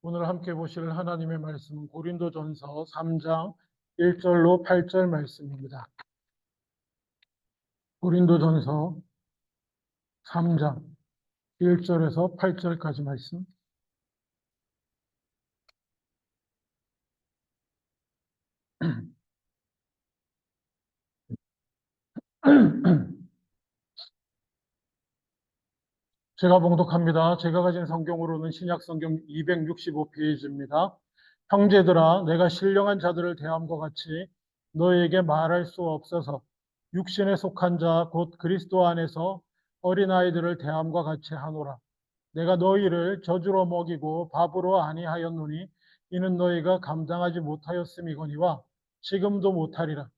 오늘 함께 보실 하나님의 말씀은 고린도전서 3장 1절로 8절 말씀입니다. 고린도전서 3장 1절에서 8절까지 말씀. 제가 봉독합니다. 제가 가진 성경으로는 신약 성경 265페이지입니다. 형제들아, 내가 신령한 자들을 대함과 같이 너희에게 말할 수 없어서 육신에 속한 자 곧 그리스도 안에서 어린아이들을 대함과 같이 하노라. 내가 너희를 저주로 먹이고 밥으로 아니하였노니 이는 너희가 감당하지 못하였음이거니와 지금도 못하리라.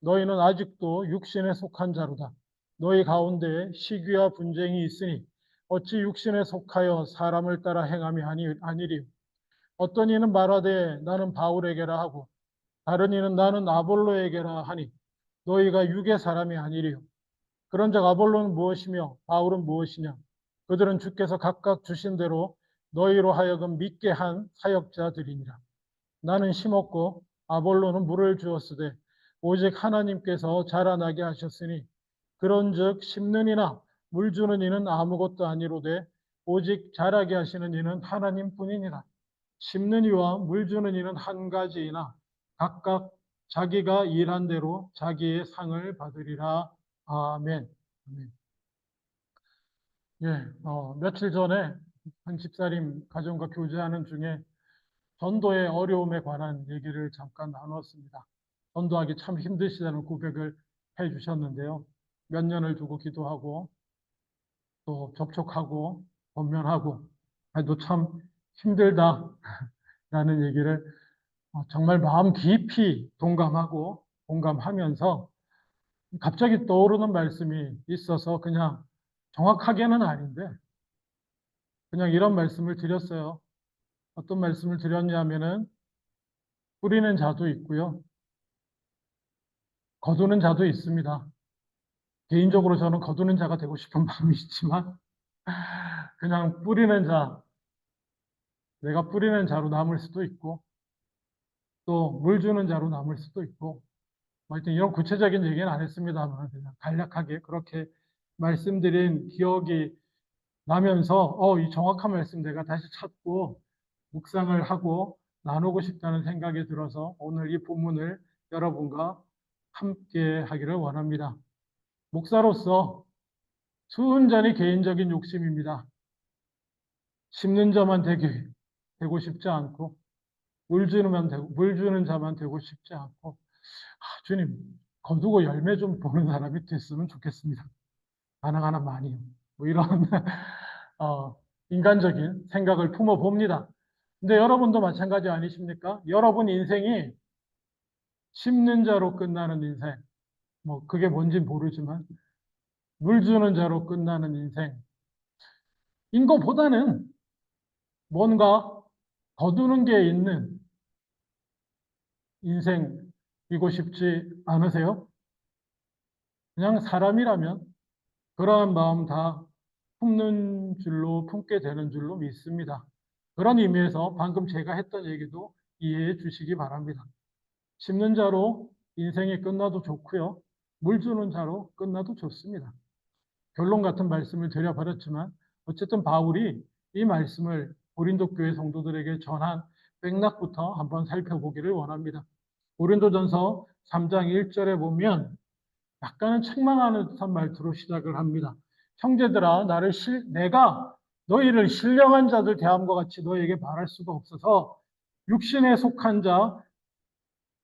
너희는 아직도 육신에 속한 자로다. 너희 가운데 시기와 분쟁이 있으니 어찌 육신에 속하여 사람을 따라 행함이 아니리요. 어떤 이는 말하되 나는 바울에게라 하고 다른 이는 나는 아볼로에게라 하니 너희가 육의 사람이 아니리요. 그런즉 아볼로는 무엇이며 바울은 무엇이냐? 그들은 주께서 각각 주신 대로 너희로 하여금 믿게 한 사역자들이니라. 나는 심었고 아볼로는 물을 주었으되 오직 하나님께서 자라나게 하셨으니 그런즉 심는 이나 물 주는 이는 아무것도 아니로되 오직 자라게 하시는 이는 하나님뿐이니라. 심는 이와 물 주는 이는 한 가지이나 각각 자기가 일한 대로 자기의 상을 받으리라. 아멘. 아멘. 며칠 전에 한 집사님 가정과 교제하는 중에 전도의 어려움에 관한 얘기를 잠깐 나눴습니다. 전도하기 참 힘드시다는 고백을 해 주셨는데요. 몇 년을 두고 기도하고 또 접촉하고 권면하고 해도 참 힘들다라는 얘기를 정말 마음 깊이 동감하고 공감하면서 갑자기 떠오르는 말씀이 있어서 그냥 정확하게는 아닌데 그냥 이런 말씀을 드렸어요. 어떤 말씀을 드렸냐면은 뿌리는 자도 있고요. 거두는 자도 있습니다. 개인적으로 저는 거두는 자가 되고 싶은 마음이 있지만 그냥 뿌리는 자, 내가 뿌리는 자로 남을 수도 있고 또 물 주는 자로 남을 수도 있고 하여튼 이런 구체적인 얘기는 안 했습니다만 그냥 간략하게 그렇게 말씀드린 기억이 나면서 이 정확한 말씀 내가 다시 찾고 묵상을 하고 나누고 싶다는 생각이 들어서 오늘 이 본문을 여러분과 함께 하기를 원합니다. 목사로서 순전히 개인적인 욕심입니다. 심는 자만 되고 싶지 않고 물 주는 자만 되고 싶지 않고 주님 거두고 열매 좀 보는 사람이 됐으면 좋겠습니다. 가능한 많이요. 뭐 이런 인간적인 생각을 품어봅니다. 근데 여러분도 마찬가지 아니십니까? 여러분 인생이 심는 자로 끝나는 인생, 뭐 그게 뭔지 모르지만 물 주는 자로 끝나는 인생인 것보다는 뭔가 거두는 게 있는 인생이고 싶지 않으세요? 그냥 사람이라면 그러한 마음 다 품게 되는 줄로 믿습니다. 그런 의미에서 방금 제가 했던 얘기도 이해해 주시기 바랍니다. 심는 자로 인생이 끝나도 좋고요. 물 주는 자로 끝나도 좋습니다. 결론 같은 말씀을 드려버렸지만 어쨌든 바울이 이 말씀을 고린도 교회 성도들에게 전한 맥락부터 한번 살펴보기를 원합니다. 고린도전서 3장 1절에 보면 약간은 책망하는 듯한 말투로 시작을 합니다. 형제들아, 내가 너희를 신령한 자들 대함과 같이 너희에게 말할 수가 없어서 육신에 속한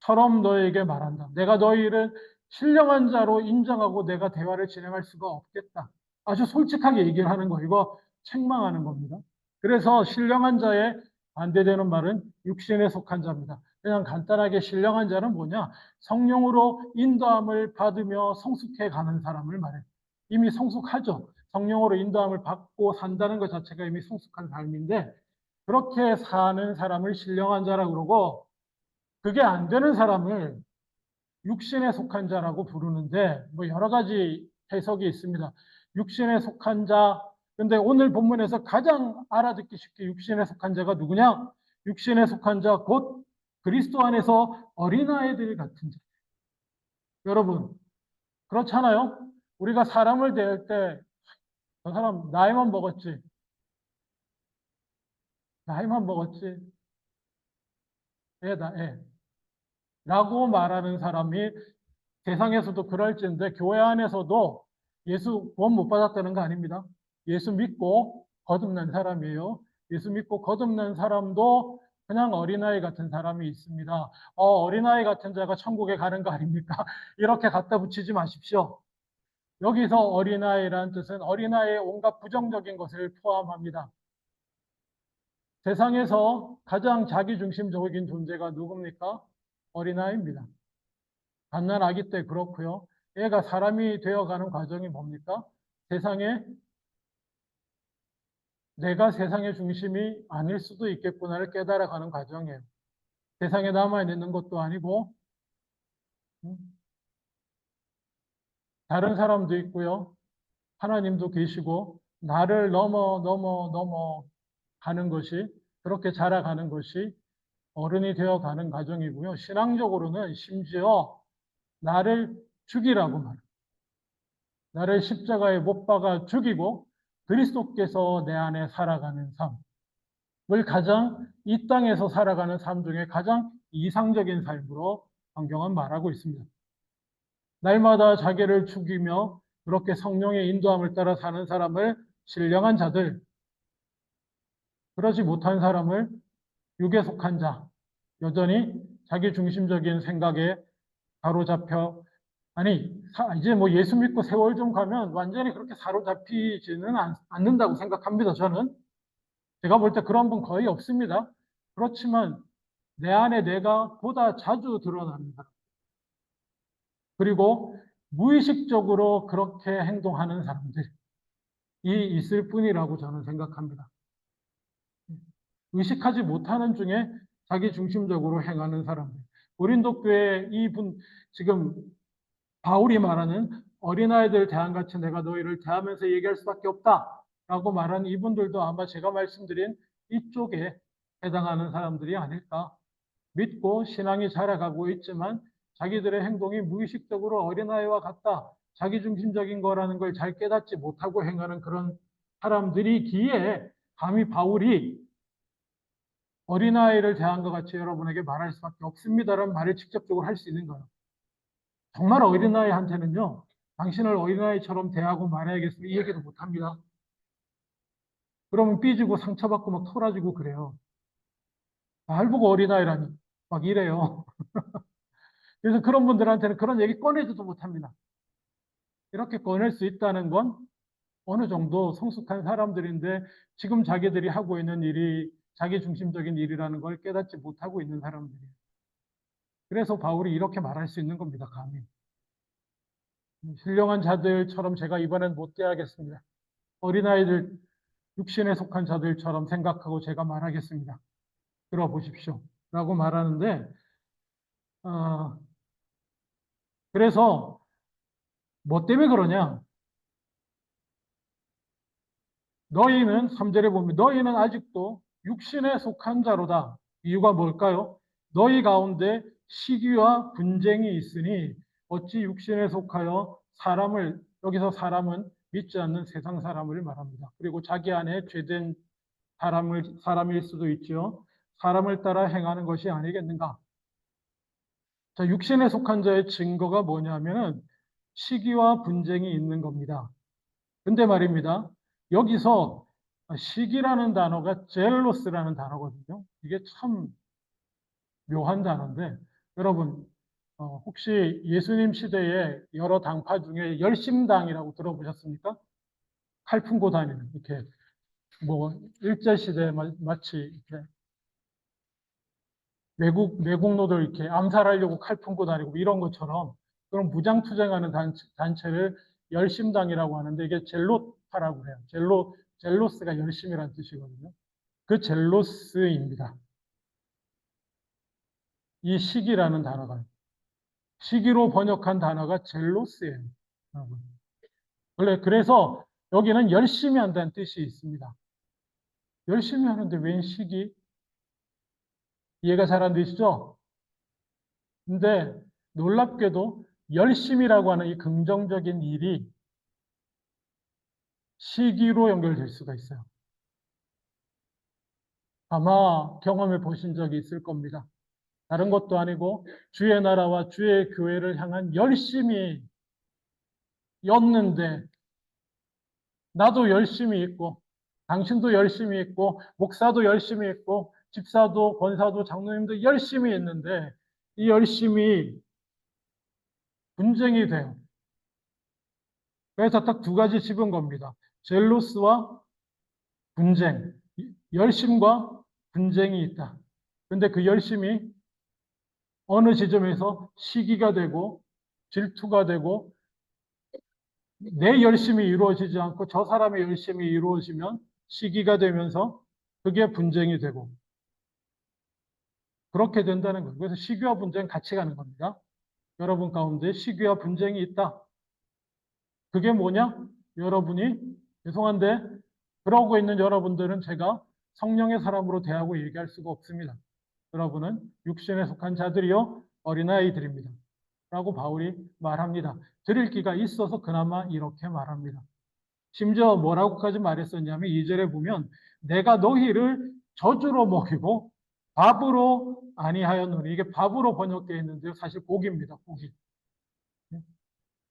자처럼 너희에게 말한다. 내가 너희를 신령한 자로 인정하고 내가 대화를 진행할 수가 없겠다. 아주 솔직하게 얘기를 하는 거, 이거 책망하는 겁니다. 그래서 신령한 자에 반대되는 말은 육신에 속한 자입니다. 그냥 간단하게 신령한 자는 뭐냐? 성령으로 인도함을 받으며 성숙해 가는 사람을 말해요. 이미 성숙하죠. 성령으로 인도함을 받고 산다는 것 자체가 이미 성숙한 삶인데 그렇게 사는 사람을 신령한 자라고 그러고 그게 안 되는 사람을 육신에 속한 자라고 부르는데 뭐 여러 가지 해석이 있습니다. 육신에 속한 자, 근데 오늘 본문에서 가장 알아듣기 쉽게 육신에 속한 자가 누구냐? 육신에 속한 자, 곧 그리스도 안에서 어린아이들 같은 자. 여러분, 그렇잖아요? 우리가 사람을 대할 때, 저 사람 나이만 먹었지. 나이만 먹었지. 애다, 애. 라고 말하는 사람이 세상에서도 그럴진데 교회 안에서도 예수 구원 못 받았다는 거 아닙니다. 예수 믿고 거듭난 사람이에요. 예수 믿고 거듭난 사람도 그냥 어린아이 같은 사람이 있습니다. 어린아이 같은 자가 천국에 가는 거 아닙니까? 이렇게 갖다 붙이지 마십시오. 여기서 어린아이라는 뜻은 어린아이의 온갖 부정적인 것을 포함합니다. 세상에서 가장 자기중심적인 존재가 누굽니까? 어린아이입니다. 갓난 아기 때 그렇고요. 애가 사람이 되어가는 과정이 뭡니까? 세상에 내가 세상의 중심이 아닐 수도 있겠구나를 깨달아가는 과정이에요. 세상에 남아있는 것도 아니고 다른 사람도 있고요. 하나님도 계시고 나를 넘어 가는 것이 그렇게 자라가는 것이 어른이 되어가는 과정이고요. 신앙적으로는 심지어 나를 죽이라고 말합니다. 나를 십자가에 못 박아 죽이고 그리스도께서 내 안에 살아가는 삶을 가장 이 땅에서 살아가는 삶 중에 가장 이상적인 삶으로 성경은 말하고 있습니다. 날마다 자기를 죽이며 그렇게 성령의 인도함을 따라 사는 사람을 신령한 자들, 그러지 못한 사람을 육에 속한 자, 여전히 자기 중심적인 생각에 사로잡혀 아니, 이제 뭐 예수 믿고 세월 좀 가면 완전히 그렇게 사로잡히지는 않는다고 생각합니다, 저는. 제가 볼 때 그런 분 거의 없습니다. 그렇지만 내 안에 내가 보다 자주 드러나는 사람. 그리고 무의식적으로 그렇게 행동하는 사람들이 있을 뿐이라고 저는 생각합니다. 의식하지 못하는 중에 자기 중심적으로 행하는 사람들. 고린도 교회 이분 지금 바울이 말하는 어린아이들 대함같이 내가 너희를 대하면서 얘기할 수밖에 없다라고 말하는 이분들도 아마 제가 말씀드린 이쪽에 해당하는 사람들이 아닐까. 믿고 신앙이 자라가고 있지만 자기들의 행동이 무의식적으로 어린아이와 같다. 자기중심적인 거라는 걸 잘 깨닫지 못하고 행하는 그런 사람들이기에 감히 바울이 어린아이를 대한 것 같이 여러분에게 말할 수밖에 없습니다라는 말을 직접적으로 할 수 있는 거예요. 정말 어린아이한테는요, 당신을 어린아이처럼 대하고 말해야겠습니다. 이 얘기도 못합니다. 그러면 삐지고 상처받고 막 토라지고 그래요. 날 보고 어린아이라니. 막 이래요. 그래서 그런 분들한테는 그런 얘기 꺼내지도 못합니다. 이렇게 꺼낼 수 있다는 건 어느 정도 성숙한 사람들인데 지금 자기들이 하고 있는 일이 자기 중심적인 일이라는 걸 깨닫지 못하고 있는 사람들이에요. 그래서 바울이 이렇게 말할 수 있는 겁니다, 감히. 신령한 자들처럼 제가 이번엔 못 대하겠습니다. 어린아이들, 육신에 속한 자들처럼 생각하고 제가 말하겠습니다. 들어보십시오. 라고 말하는데, 그래서 뭐 때문에 그러냐? 너희는 3절에 보면 너희는 아직도 육신에 속한 자로다. 이유가 뭘까요? 너희 가운데 시기와 분쟁이 있으니 어찌 육신에 속하여 사람을 여기서 사람은 믿지 않는 세상 사람을 말합니다. 그리고 자기 안에 죄된 사람일 수도 있죠. 사람을 따라 행하는 것이 아니겠는가? 자, 육신에 속한 자의 증거가 뭐냐면은 시기와 분쟁이 있는 겁니다. 근데 말입니다. 여기서 시기라는 단어가 젤로스라는 단어거든요. 이게 참 묘한 단어인데 여러분 혹시 예수님 시대에 여러 당파 중에 열심당이라고 들어보셨습니까? 칼 품고 다니는 이렇게 뭐 일제 시대에 마치 이렇게 외국노들 이렇게 암살하려고 칼 품고 다니고 이런 것처럼 그런 무장투쟁하는 단체를 열심당이라고 하는데 이게 젤로파라고 해요. 젤로스가 열심이라는 뜻이거든요. 그 젤로스입니다. 이 시기라는 단어가 시기로 번역한 단어가 젤로스예요. 여러분. 그래서 여기는 열심히 한다는 뜻이 있습니다. 열심히 하는데 웬 시기? 이해가 잘 안 되시죠? 근데 놀랍게도 열심이라고 하는 이 긍정적인 일이 시기로 연결될 수가 있어요. 아마 경험해 보신 적이 있을 겁니다. 다른 것도 아니고 주의 나라와 주의 교회를 향한 열심이 였는데 나도 열심히 있고 당신도 열심히 있고 목사도 열심히 있고 집사도 권사도 장로님도 열심히 했는데 이 열심이 분쟁이 돼요. 그래서 딱 두 가지 집은 겁니다. 젤로스와 분쟁, 열심과 분쟁이 있다. 근데 그 열심이 어느 지점에서 시기가 되고 질투가 되고 내 열심이 이루어지지 않고 저 사람의 열심이 이루어지면 시기가 되면서 그게 분쟁이 되고 그렇게 된다는 거예요. 그래서 시기와 분쟁 같이 가는 겁니다. 여러분 가운데 시기와 분쟁이 있다. 그게 뭐냐? 여러분이 죄송한데 그러고 있는 여러분들은 제가 성령의 사람으로 대하고 얘기할 수가 없습니다. 여러분은 육신에 속한 자들이요 어린아이들입니다. 라고 바울이 말합니다. 드릴 기가 있어서 그나마 이렇게 말합니다. 심지어 뭐라고까지 말했었냐면 2절에 보면 내가 너희를 저주로 먹이고 밥으로 아니하였노니 이게 밥으로 번역되어 있는데요. 사실 고기입니다. 고기.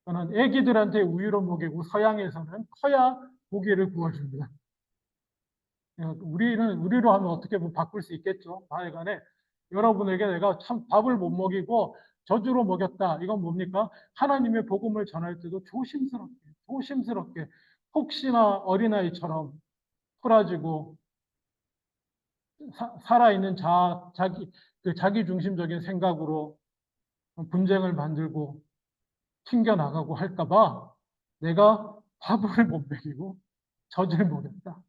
저는 애기들한테 우유로 먹이고 서양에서는 커야 고기를 구워줍니다. 우리로 하면 어떻게 보면 바꿀 수 있겠죠. 하여간에 여러분에게 내가 참 밥을 못 먹이고 저주로 먹였다. 이건 뭡니까? 하나님의 복음을 전할 때도 조심스럽게 혹시나 어린아이처럼 풀어지고 살아있는 자기 중심적인 생각으로 분쟁을 만들고 튕겨나가고 할까봐 내가 밥을 못 먹이고 젖을 먹였다.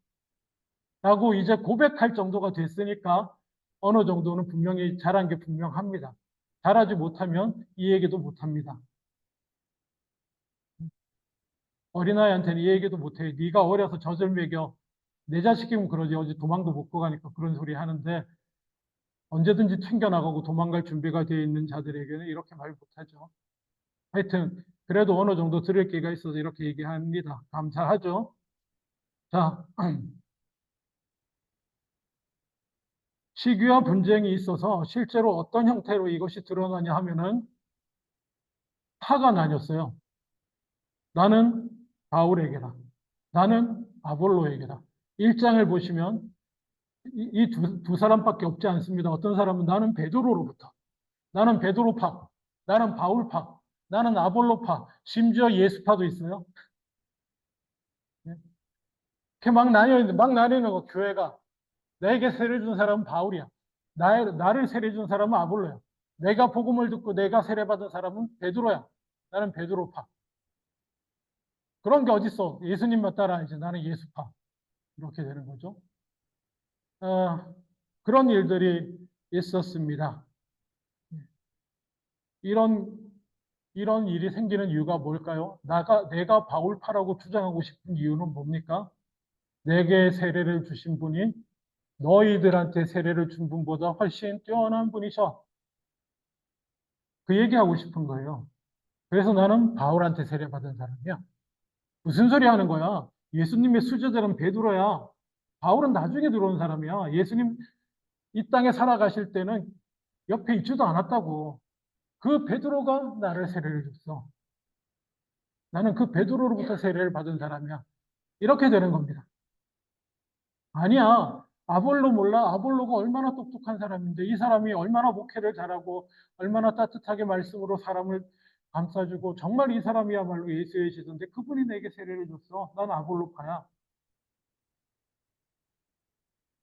라고 이제 고백할 정도가 됐으니까 어느 정도는 분명히 잘한 게 분명합니다. 잘하지 못하면 이 얘기도 못합니다. 어린아이한테는 이 얘기도 못해. 네가 어려서 젖을 먹여. 내 자식이면 그러지. 어제 도망도 못 가니까 그런 소리 하는데 언제든지 튕겨나가고 도망갈 준비가 되어 있는 자들에게는 이렇게 말 못하죠. 하여튼 그래도 어느 정도 들을 기가 있어서 이렇게 얘기합니다. 감사하죠. 자, 시기와 분쟁이 있어서 실제로 어떤 형태로 이것이 드러나냐 하면은 파가 나뉘었어요. 나는 바울에게라. 나는 아볼로에게라. 1장을 보시면 이 두 사람밖에 없지 않습니다. 어떤 사람은 나는 베드로로부터, 나는 베드로파, 나는 바울파, 나는 아볼로파, 심지어 예수파도 있어요. 이렇게 막 나뉘는 거, 교회가. 내게 세례 준 사람은 바울이야. 나를 세례 준 사람은 아볼로야. 내가 복음을 듣고 내가 세례 받은 사람은 베드로야. 나는 베드로파. 그런 게 어딨어. 예수님만 따라야지. 나는 예수파. 이렇게 되는 거죠. 그런 일들이 있었습니다. 이런, 이런 일이 생기는 이유가 뭘까요? 내가 바울파라고 주장하고 싶은 이유는 뭡니까? 내게 세례를 주신 분이 너희들한테 세례를 준 분보다 훨씬 뛰어난 분이셔. 그 얘기하고 싶은 거예요. 그래서 나는 바울한테 세례받은 사람이야. 무슨 소리 하는 거야? 예수님의 수제자는 베드로야. 바울은 나중에 들어온 사람이야. 예수님 이 땅에 살아가실 때는 옆에 있지도 않았다고. 그 베드로가 나를 세례를 줬어. 나는 그 베드로로부터 세례를 받은 사람이야. 이렇게 되는 겁니다. 아니야. 아볼로 몰라? 아볼로가 얼마나 똑똑한 사람인데 이 사람이 얼마나 목회를 잘하고 얼마나 따뜻하게 말씀으로 사람을 감싸주고 정말 이 사람이야말로 예수의 시도인데 그분이 내게 세례를 줬어. 난 아볼로파야.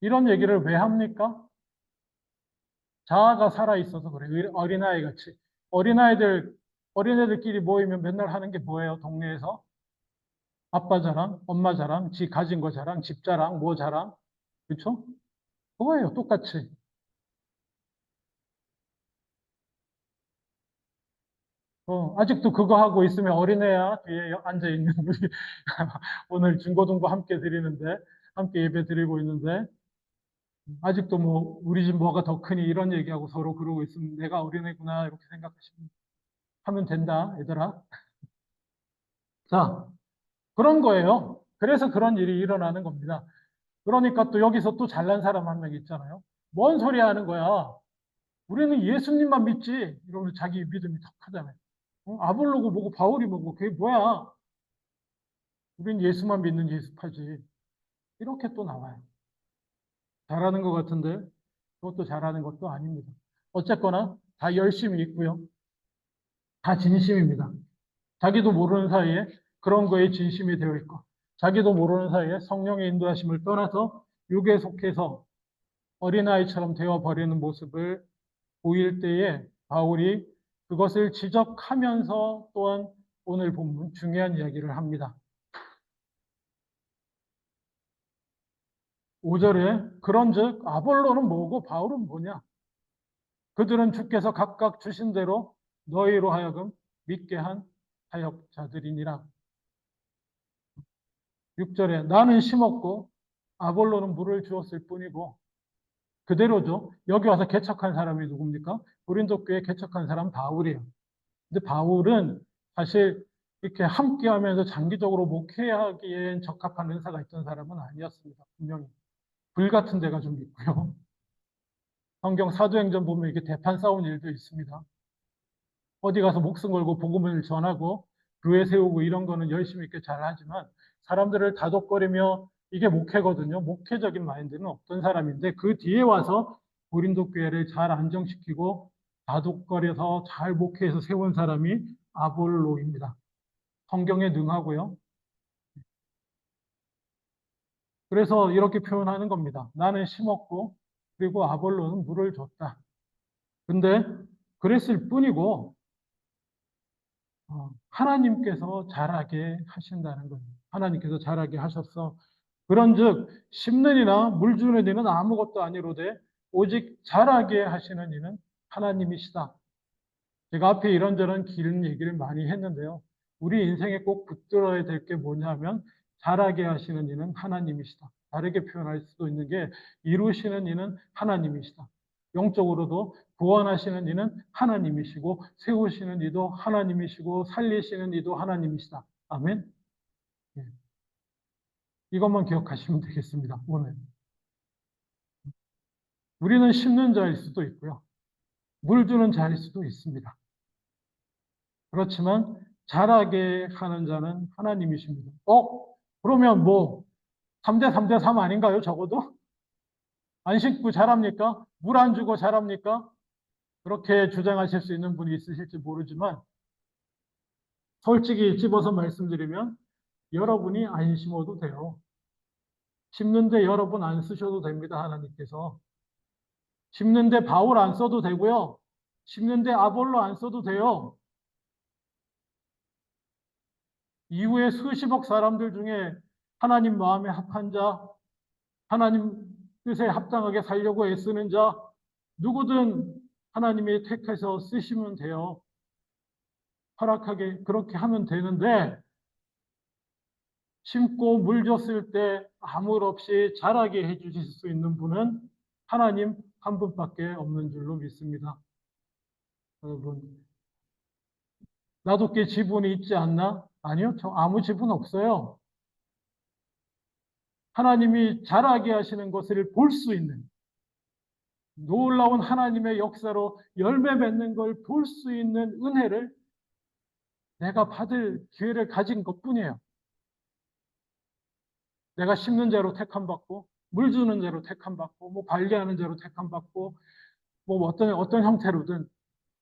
이런 얘기를 왜 합니까? 자아가 살아있어서 그래. 어린아이 같이. 어린애들끼리 모이면 맨날 하는 게 뭐예요? 동네에서? 아빠 자랑, 엄마 자랑, 지 가진 거 자랑, 집 자랑, 뭐 자랑. 그렇죠? 그거예요. 똑같이. 아직도 그거 하고 있으면 어린애야 뒤에 앉아 있는 우리 오늘 중고등부 함께 드리는데 함께 예배 드리고 있는데 아직도 뭐 우리 집 뭐가 더 크니 이런 얘기하고 서로 그러고 있으면 내가 어린애구나 이렇게 생각하시면 하면 된다 얘들아. 자, 그런 거예요. 그래서 그런 일이 일어나는 겁니다. 그러니까 또 여기서 또 잘난 사람 한 명 있잖아요. 뭔 소리 하는 거야. 우리는 예수님만 믿지. 이러면 자기 믿음이 더 크잖아요. 아볼로고 뭐고 바울이 뭐고 그게 뭐야. 우린 예수만 믿는 예수파지. 이렇게 또 나와요. 잘하는 것 같은데 그것도 잘하는 것도 아닙니다. 어쨌거나 다 열심히 있고요. 다 진심입니다. 자기도 모르는 사이에 그런 거에 진심이 되어 있고 자기도 모르는 사이에 성령의 인도하심을 떠나서 육에 속해서 어린아이처럼 되어버리는 모습을 보일 때에 바울이 그것을 지적하면서 또한 오늘 본문 중요한 이야기를 합니다. 5절에 그런즉 아볼로는 뭐고 바울은 뭐냐? 그들은 주께서 각각 주신 대로 너희로 하여금 믿게 한 사역자들이니라. 6절에 나는 심었고 아볼로는 물을 주었을 뿐이고 그대로죠. 여기 와서 개척한 사람이 누굽니까? 고린도 교회 개척한 사람 바울이에요. 근데 바울은 사실 이렇게 함께하면서 장기적으로 목회하기엔 적합한 은사가 있던 사람은 아니었습니다. 분명히 불 같은 데가 좀 있고요. 성경 사도행전 보면 이렇게 대판 싸운 일도 있습니다. 어디 가서 목숨 걸고 복음을 전하고 교회 세우고 이런 거는 열심히 있게 잘 하지만 사람들을 다독거리며 이게 목회거든요. 목회적인 마인드는 없던 사람인데 그 뒤에 와서 고린도 교회를 잘 안정시키고 다독거려서 잘 목회해서 세운 사람이 아볼로입니다. 성경에 능하고요. 그래서 이렇게 표현하는 겁니다. 나는 심었고 그리고 아볼로는 물을 줬다. 근데 그랬을 뿐이고 하나님께서 자라게 하신다는 거예요. 하나님께서 자라게 하셨어. 그런즉 심는 이나 물 주는 이는 아무것도 아니로되 오직 자라게 하시는 이는 하나님이시다. 제가 앞에 이런저런 긴 얘기를 많이 했는데요. 우리 인생에 꼭 붙들어야 될 게 뭐냐면 자라게 하시는 이는 하나님이시다. 다르게 표현할 수도 있는 게 이루시는 이는 하나님이시다. 영적으로도 구원하시는 이는 하나님이시고 세우시는 이도 하나님이시고 살리시는 이도 하나님이시다. 아멘. 예. 이것만 기억하시면 되겠습니다. 오늘 우리는 심는 자일 수도 있고요. 물 주는 자일 수도 있습니다. 그렇지만 자라게 하는 자는 하나님이십니다. 그러면 뭐 3대 3대 3 아닌가요? 적어도? 안 씻고 자랍니까? 물 안 주고 자랍니까? 그렇게 주장하실 수 있는 분이 있으실지 모르지만 솔직히 집어서 말씀드리면 여러분이 안 심어도 돼요. 심는데 여러분 안 쓰셔도 됩니다. 하나님께서. 심는데 바울 안 써도 되고요. 심는데 아볼로 안 써도 돼요. 이후에 수십억 사람들 중에 하나님 마음에 합한 자, 하나님 뜻에 합당하게 살려고 애쓰는 자, 누구든 하나님이 택해서 쓰시면 돼요. 허락하게 그렇게 하면 되는데, 심고 물 줬을 때 아무 일 없이 자라게 해주실 수 있는 분은 하나님 한 분밖에 없는 줄로 믿습니다. 여러분, 나도 꽤 지분이 있지 않나? 아니요, 저 아무 지분 없어요. 하나님이 자라게 하시는 것을 볼 수 있는 놀라운 하나님의 역사로 열매 맺는 걸 볼 수 있는 은혜를 내가 받을 기회를 가진 것뿐이에요. 내가 심는 자로 택함받고 물 주는 자로 택함받고 뭐 관리하는 자로 택함받고 뭐 어떤 형태로든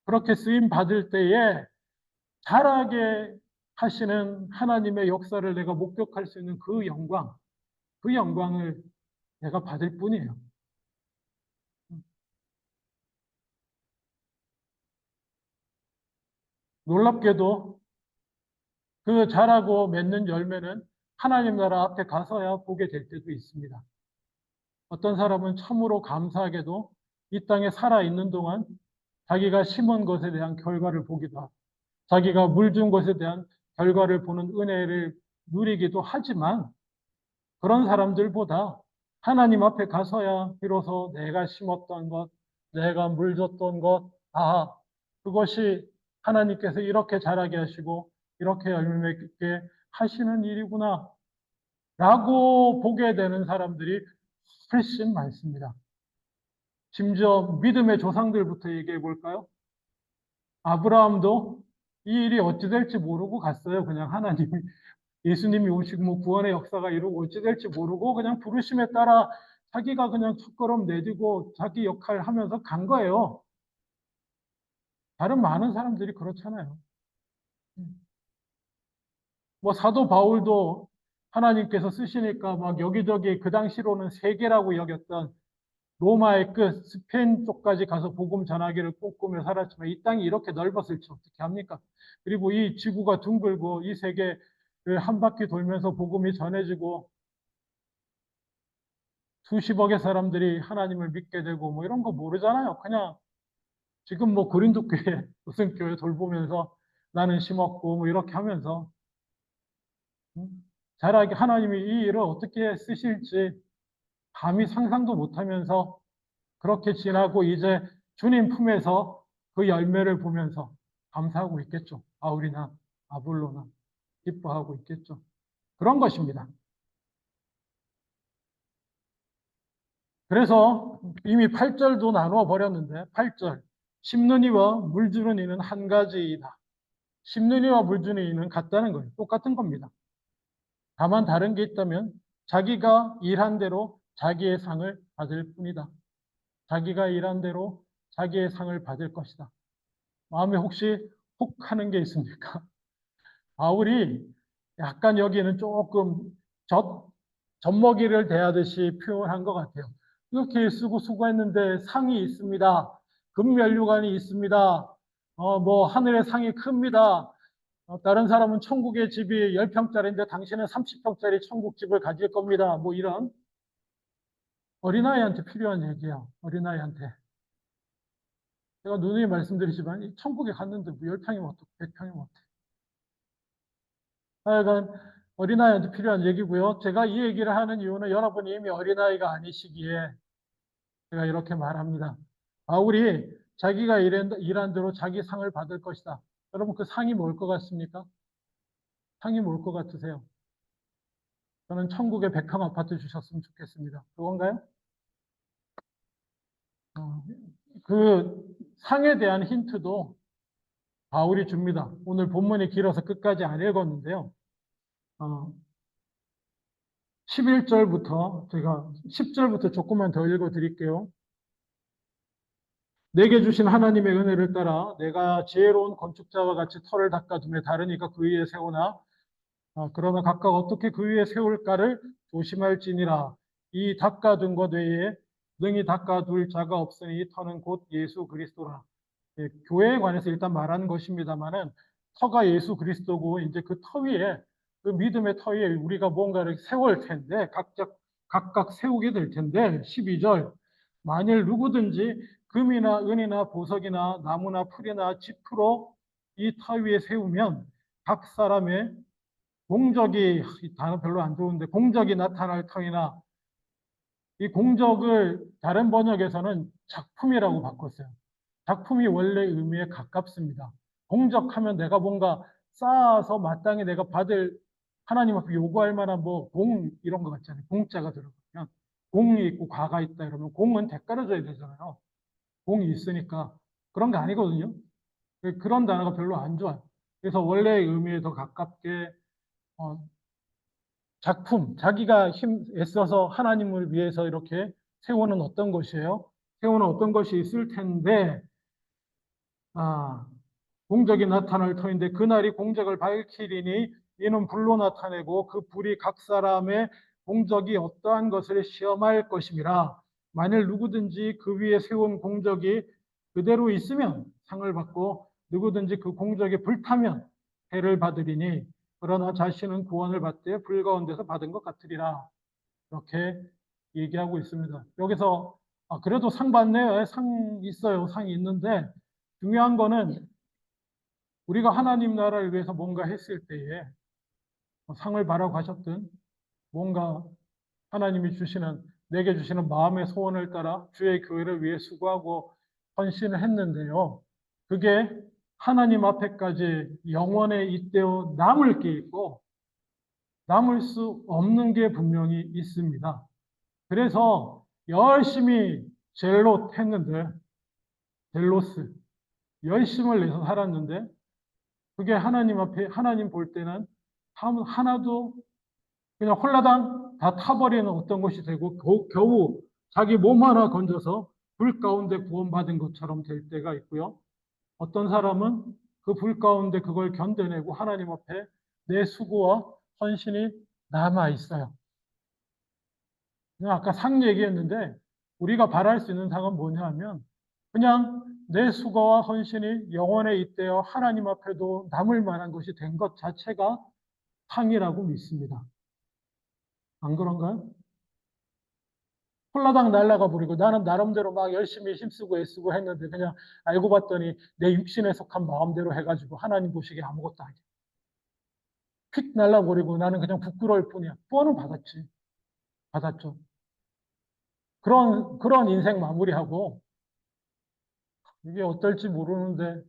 그렇게 쓰임 받을 때에 자라게 하시는 하나님의 역사를 내가 목격할 수 있는 그 영광을 내가 받을 뿐이에요. 놀랍게도 그 자라고 맺는 열매는 하나님 나라 앞에 가서야 보게 될 때도 있습니다. 어떤 사람은 참으로 감사하게도 이 땅에 살아 있는 동안 자기가 심은 것에 대한 결과를 보기도 하고 자기가 물 준 것에 대한 결과를 보는 은혜를 누리기도 하지만 그런 사람들보다 하나님 앞에 가서야 비로소 내가 심었던 것, 내가 물 줬던 것, 그것이 하나님께서 이렇게 자라게 하시고 이렇게 열매 맺게 하시는 일이구나 라고 보게 되는 사람들이 훨씬 많습니다. 심지어 믿음의 조상들부터 얘기해 볼까요? 아브라함도 이 일이 어찌 될지 모르고 갔어요. 그냥 하나님이, 예수님이 오시고 뭐 구원의 역사가 이루고 어찌 될지 모르고 그냥 부르심에 따라 자기가 그냥 첫걸음 내디고 자기 역할 하면서 간 거예요. 다른 많은 사람들이 그렇잖아요. 뭐 사도 바울도 하나님께서 쓰시니까 막 여기저기 그 당시로는 세계라고 여겼던 로마의 끝, 스페인 쪽까지 가서 복음 전하기를 꿈꾸며 살았지만 이 땅이 이렇게 넓었을지 어떻게 합니까? 그리고 이 지구가 둥글고 이 세계를 한 바퀴 돌면서 복음이 전해지고 수십억의 사람들이 하나님을 믿게 되고 뭐 이런 거 모르잖아요. 그냥 지금 뭐 고린도 교회 무슨 교회 돌보면서 나는 심었고 뭐 이렇게 하면서 자라게 하나님이 이 일을 어떻게 쓰실지 감히 상상도 못하면서 그렇게 지나고 이제 주님 품에서 그 열매를 보면서 감사하고 있겠죠. 바울이나 아볼로나 기뻐하고 있겠죠. 그런 것입니다. 그래서 이미 8절도 나누어 버렸는데 8절 심는 이와 물 주는 이는 한 가지이다. 심는 이와 물 주는 이는 같다는 거예요. 똑같은 겁니다. 다만 다른 게 있다면 자기가 일한 대로 자기의 상을 받을 뿐이다. 자기가 일한 대로 자기의 상을 받을 것이다. 마음에 혹시 혹 하는 게 있습니까? 바울이 약간 여기는 조금 젖먹이를 대하듯이 표현한 것 같아요. 이렇게 쓰고 수고했는데 상이 있습니다. 금면류관이 있습니다. 뭐 하늘의 상이 큽니다. 다른 사람은 천국의 집이 10평짜리인데 당신은 30평짜리 천국 집을 가질 겁니다. 뭐 이런 어린아이한테 필요한 얘기예요. 어린아이한테. 제가 누누이 말씀드리지만 이 천국에 갔는데 뭐 10평이면 어떻고 100평이면 어떻게. 하여간 어린아이한테 필요한 얘기고요. 제가 이 얘기를 하는 이유는 여러분이 이미 어린아이가 아니시기에 제가 이렇게 말합니다. 바울이 자기가 일한 대로 자기 상을 받을 것이다. 여러분 그 상이 뭘 것 같습니까? 상이 뭘 것 같으세요? 저는 천국에 100평 아파트 주셨으면 좋겠습니다. 그건가요? 어, 그 상에 대한 힌트도 바울이 줍니다. 오늘 본문이 길어서 끝까지 안 읽었는데요. 11절부터 제가 10절부터 조금만 더 읽어 드릴게요. 내게 주신 하나님의 은혜를 따라 내가 지혜로운 건축자와 같이 터를 닦아두며 다른 이가 그 위에 세우나 그러나 각각 어떻게 그 위에 세울까를 조심할지니라. 이 닦아둔 것 외에 능히 닦아둘 자가 없으니 이 터는 곧 예수 그리스도라. 예, 교회에 관해서 일단 말하는 것입니다만은 터가 예수 그리스도고 이제 그 터 위에 그 믿음의 터 위에 우리가 뭔가를 세울 텐데 각각 세우게 될 텐데 12절 만일 누구든지 금이나 은이나 보석이나 나무나 풀이나 짚으로 이 터 위에 세우면 각 사람의 공적이 이 단어 별로 안 좋은데 공적이 나타날 터이나 이 공적을 다른 번역에서는 작품이라고 바꿨어요. 작품이 원래 의미에 가깝습니다. 공적하면 내가 뭔가 쌓아서 마땅히 내가 받을 하나님 앞에 요구할 만한 뭐 공 이런 거 같잖아요. 공자가 들어가면 공이 있고 과가 있다 이러면 공은 대가를 줘야 되잖아요. 공이 있으니까 그런 게 아니거든요. 그런 단어가 별로 안 좋아요. 그래서 원래의 의미에 더 가깝게 어, 작품, 자기가 애써서 하나님을 위해서 이렇게 세우는 어떤 것이에요? 세우는 어떤 것이 있을 텐데 아, 공적이 나타날 터인데 그날이 공적을 밝히리니 이는 불로 나타내고 그 불이 각 사람의 공적이 어떠한 것을 시험할 것임이라. 만일 누구든지 그 위에 세운 공적이 그대로 있으면 상을 받고 누구든지 그 공적이 불타면 해를 받으리니 그러나 자신은 구원을 받되 불 가운데서 받은 것 같으리라. 이렇게 얘기하고 있습니다. 여기서 그래도 상 받네요. 상 있어요. 상이 있는데 중요한 거는 우리가 하나님 나라를 위해서 뭔가 했을 때에 상을 바라고 하셨든 뭔가 하나님이 주시는 내게 주시는 마음의 소원을 따라 주의 교회를 위해 수고하고 헌신을 했는데요. 그게 하나님 앞에까지 영원에 잇대어 남을 게 있고 남을 수 없는 게 분명히 있습니다. 그래서 열심히 젤롯 했는데 젤로스 열심을 내서 살았는데 그게 하나님 앞에 하나님 볼 때는 하나도 그냥 홀라당 다 타버리는 어떤 것이 되고 겨우 자기 몸 하나 건져서 불 가운데 구원받은 것처럼 될 때가 있고요. 어떤 사람은 그 불 가운데 그걸 견뎌내고 하나님 앞에 내 수고와 헌신이 남아 있어요. 아까 상 얘기했는데 우리가 바랄 수 있는 상은 뭐냐 하면 그냥 내 수고와 헌신이 영원에 잇대어 하나님 앞에도 남을 만한 것이 된 것 자체가 상이라고 믿습니다. 안 그런가요? 홀라당 날라가 버리고 나는 나름대로 막 열심히 힘쓰고 애쓰고 했는데 그냥 알고 봤더니 내 육신에 속한 마음대로 해가지고 하나님 보시기에 아무것도 아니야. 휙 날라버리고 나는 그냥 부끄러울 뿐이야. 구원은 받았지. 받았죠. 그런 인생 마무리하고 이게 어떨지 모르는데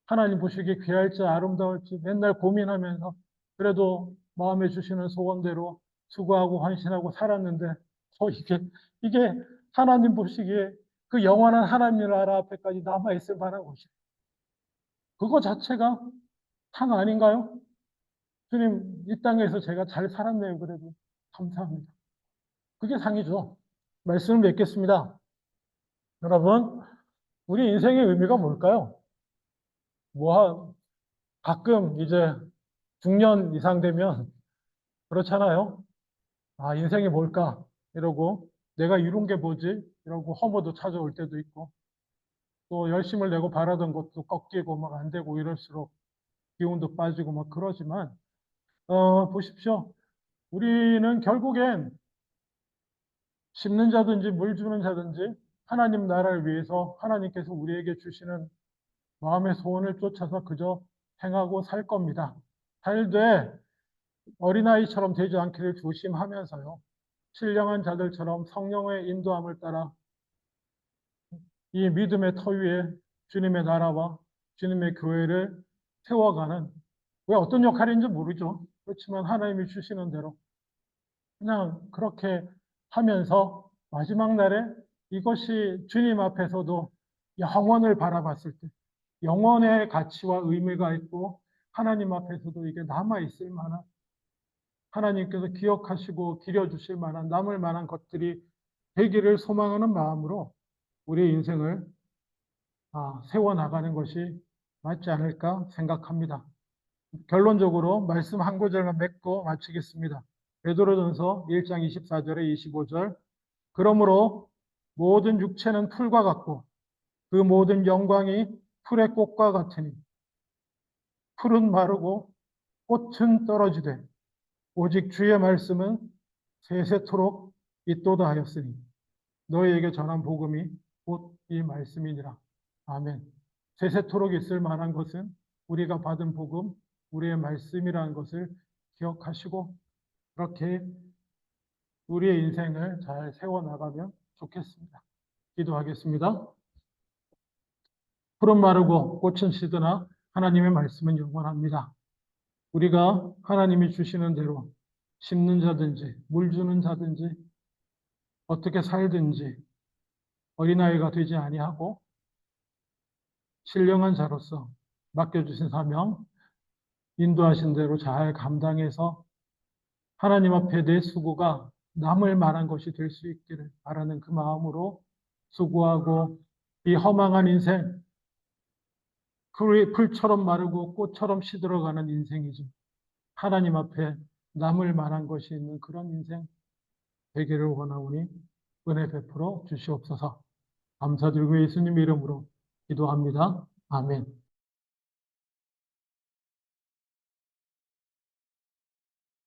하나님 보시기에 귀할지 아름다울지 맨날 고민하면서 그래도 마음에 주시는 소원대로 수고하고 헌신하고 살았는데 이게 하나님 보시기에 그 영원한 하나님 나라 앞에까지 남아있을 만한 것이 그거 자체가 상 아닌가요? 주님 이 땅에서 제가 잘 살았네요. 그래도 감사합니다. 그게 상이죠. 말씀을 맺겠습니다. 여러분 우리 인생의 의미가 뭘까요? 가끔 이제 중년 이상 되면 그렇잖아요. 아, 인생이 뭘까? 이러고 내가 이룬 게 뭐지? 이러고 허무도 찾아올 때도 있고 또 열심을 내고 바라던 것도 꺾이고 막 안 되고 이럴수록 기운도 빠지고 막 그러지만 보십시오. 우리는 결국엔 심는 자든지 물 주는 자든지 하나님 나라를 위해서 하나님께서 우리에게 주시는 마음의 소원을 쫓아서 그저 행하고 살 겁니다. 살되 어린아이처럼 되지 않기를 조심하면서요. 신령한 자들처럼 성령의 인도함을 따라 이 믿음의 터 위에 주님의 나라와 주님의 교회를 세워가는 왜 어떤 역할인지 모르죠. 그렇지만 하나님이 주시는 대로 그냥 그렇게 하면서 마지막 날에 이것이 주님 앞에서도 영원을 바라봤을 때 영원의 가치와 의미가 있고 하나님 앞에서도 이게 남아있을 만한 하나님께서 기억하시고 기려주실 만한 남을 만한 것들이 되기를 소망하는 마음으로 우리의 인생을 세워나가는 것이 맞지 않을까 생각합니다. 결론적으로 말씀 한 구절만 맺고 마치겠습니다. 베드로전서 1장 24절에 25절 그러므로 모든 육체는 풀과 같고 그 모든 영광이 풀의 꽃과 같으니 풀은 마르고 꽃은 떨어지되 오직 주의 말씀은 세세토록 있도다 하였으니 너희에게 전한 복음이 곧 이 말씀이니라. 아멘. 세세토록 있을 만한 것은 우리가 받은 복음, 우리의 말씀이라는 것을 기억하시고 그렇게 우리의 인생을 잘 세워나가면 좋겠습니다. 기도하겠습니다. 푸른 마르고 꽃은 시드나 하나님의 말씀은 영원합니다. 우리가 하나님이 주시는 대로 심는 자든지 물 주는 자든지 어떻게 살든지 어린아이가 되지 아니하고 신령한 자로서 맡겨주신 사명 인도하신 대로 잘 감당해서 하나님 앞에 내 수고가 남을 만한 것이 될 수 있기를 바라는 그 마음으로 수고하고 이 허망한 인생 풀처럼 마르고 꽃처럼 시들어가는 인생이지 하나님 앞에 남을 만한 것이 있는 그런 인생 되기를 원하오니 은혜 베풀어 주시옵소서. 감사드리고 예수님 이름으로 기도합니다. 아멘.